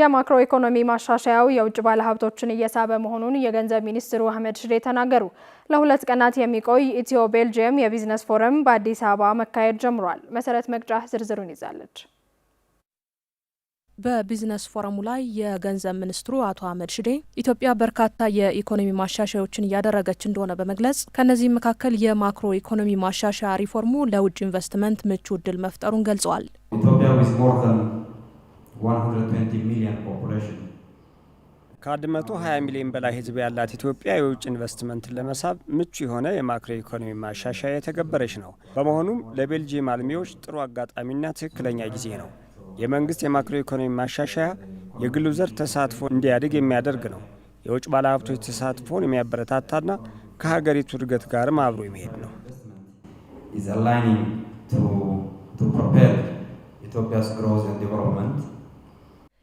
የማክሮ ኢኮኖሚ ማሻሻያው የውጭ ባለሀብቶችን እየሳበ መሆኑን የገንዘብ ሚኒስትሩ አህመድ ሽዴ ተናገሩ። ለሁለት ቀናት የሚቆይ ኢትዮ ቤልጂየም የቢዝነስ ፎረም በአዲስ አበባ መካሄድ ጀምሯል። መሰረት መቅጫ ዝርዝሩን ይዛለች። በቢዝነስ ፎረሙ ላይ የገንዘብ ሚኒስትሩ አቶ አህመድ ሽዴ ኢትዮጵያ በርካታ የኢኮኖሚ ማሻሻያዎችን እያደረገች እንደሆነ በመግለጽ ከነዚህ መካከል የማክሮ ኢኮኖሚ ማሻሻያ ሪፎርሙ ለውጭ ኢንቨስትመንት ምቹ ዕድል መፍጠሩን ገልጸዋል። ከ120 ሚሊዮን በላይ ሕዝብ ያላት ኢትዮጵያ የውጭ ኢንቨስትመንትን ለመሳብ ምቹ የሆነ የማክሮ ኢኮኖሚ ማሻሻያ የተገበረች ነው። በመሆኑም ለቤልጂየም አልሚዎች ጥሩ አጋጣሚና ትክክለኛ ጊዜ ነው። የመንግስት የማክሮ ኢኮኖሚ ማሻሻያ የግሉ ዘርፍ ተሳትፎ እንዲያድግ የሚያደርግ ነው። የውጭ ባለሀብቶች ተሳትፎን የሚያበረታታና ከሀገሪቱ እድገት ጋርም አብሮ የሚሄድ ነው።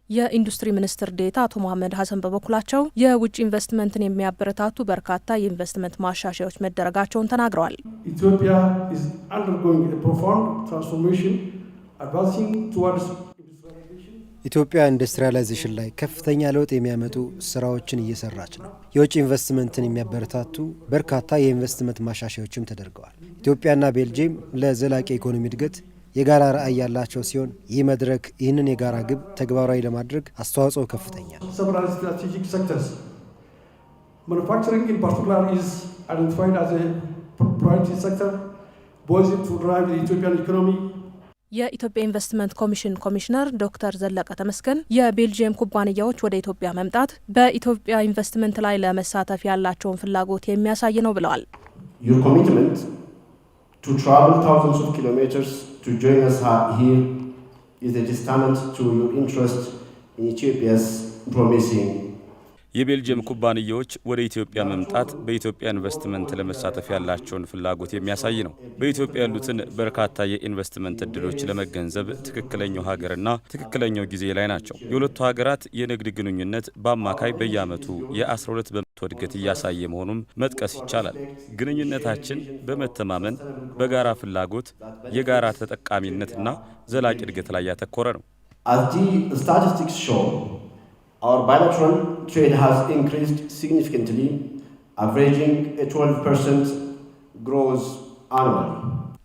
የኢንዱስትሪ ሚኒስትር ዴኤታ አቶ መሐመድ ሀሰን በበኩላቸው የውጭ ኢንቨስትመንትን የሚያበረታቱ በርካታ የኢንቨስትመንት ማሻሻያዎች መደረጋቸውን ተናግረዋል። ኢትዮጵያ is undergoing a profound transformation, advancing towards ኢትዮጵያ ኢንዱስትሪያላይዜሽን ላይ ከፍተኛ ለውጥ የሚያመጡ ስራዎችን እየሰራች ነው። የውጭ ኢንቨስትመንትን የሚያበረታቱ በርካታ የኢንቨስትመንት ማሻሻያዎችም ተደርገዋል። ኢትዮጵያና ቤልጂየም ለዘላቂ ኢኮኖሚ እድገት የጋራ ራዕይ ያላቸው ሲሆን ይህ መድረክ ይህንን የጋራ ግብ ተግባራዊ ለማድረግ አስተዋጽኦ ከፍተኛ ነው። several strategic sectors. Manufacturing in particular is identified as a priority sector, poised to drive the Ethiopian economy. የኢትዮጵያ ኢንቨስትመንት ኮሚሽን ኮሚሽነር ዶክተር ዘለቀ ተመስገን የቤልጂየም ኩባንያዎች ወደ ኢትዮጵያ መምጣት በኢትዮጵያ ኢንቨስትመንት ላይ ለመሳተፍ ያላቸውን ፍላጎት የሚያሳይ ነው ብለዋል። Your commitment to travel thousands of kilometers to join us here is a testament to your interest in Ethiopia's promising. የቤልጂየም ኩባንያዎች ወደ ኢትዮጵያ መምጣት በኢትዮጵያ ኢንቨስትመንት ለመሳተፍ ያላቸውን ፍላጎት የሚያሳይ ነው። በኢትዮጵያ ያሉትን በርካታ የኢንቨስትመንት እድሎች ለመገንዘብ ትክክለኛው ሀገርና ትክክለኛው ጊዜ ላይ ናቸው። የሁለቱ ሀገራት የንግድ ግንኙነት በአማካይ በየዓመቱ የ12 በመቶ እድገት እያሳየ መሆኑን መጥቀስ ይቻላል። ግንኙነታችን በመተማመን በጋራ ፍላጎት፣ የጋራ ተጠቃሚነትና ዘላቂ እድገት ላይ ያተኮረ ነው። As the statistics show, our bilateral trade has increased significantly, averaging a 12% growth annually.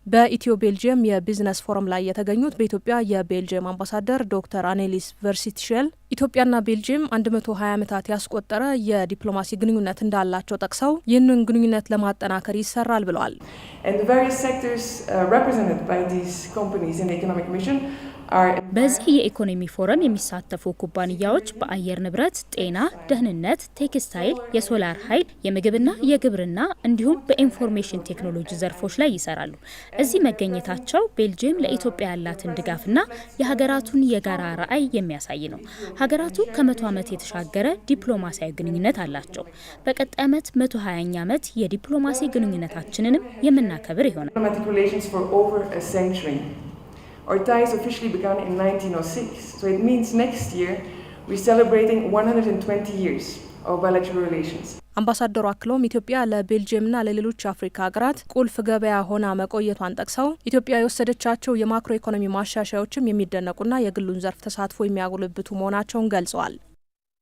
በኢትዮ ቤልጂየም የቢዝነስ ፎረም ላይ የተገኙት በኢትዮጵያ የቤልጂየም አምባሳደር ዶክተር አኔሊስ ቨርሲትሼል ኢትዮጵያና ቤልጂየም 120 ዓመታት ያስቆጠረ የዲፕሎማሲ ግንኙነት እንዳላቸው ጠቅሰው ይህንን ግንኙነት ለማጠናከር ይሰራል ብለዋል። በዚህ የኢኮኖሚ ፎረም የሚሳተፉ ኩባንያዎች በአየር ንብረት፣ ጤና፣ ደህንነት፣ ቴክስታይል፣ የሶላር ኃይል፣ የምግብና የግብርና እንዲሁም በኢንፎርሜሽን ቴክኖሎጂ ዘርፎች ላይ ይሰራሉ። እዚህ መገኘታቸው ቤልጂየም ለኢትዮጵያ ያላትን ድጋፍና የሀገራቱን የጋራ ራዕይ የሚያሳይ ነው። ሀገራቱ ከ100 ዓመት የተሻገረ ዲፕሎማሲያዊ ግንኙነት አላቸው። በቀጣይ ዓመት 120ኛ ዓመት የዲፕሎማሲ ግንኙነታችንንም የምናከብር ይሆናል። Our ties officially began in 1906, so it means next year we're celebrating 120 years of bilateral relations. አምባሳደሩ አክለውም ኢትዮጵያ ለቤልጂየምና ለሌሎች የአፍሪካ ሀገራት ቁልፍ ገበያ ሆና መቆየቷን ጠቅሰው ኢትዮጵያ የወሰደቻቸው የማክሮ ኢኮኖሚ ማሻሻያዎችም የሚደነቁና የግሉን ዘርፍ ተሳትፎ የሚያጎለብቱ መሆናቸውን ገልጸዋል።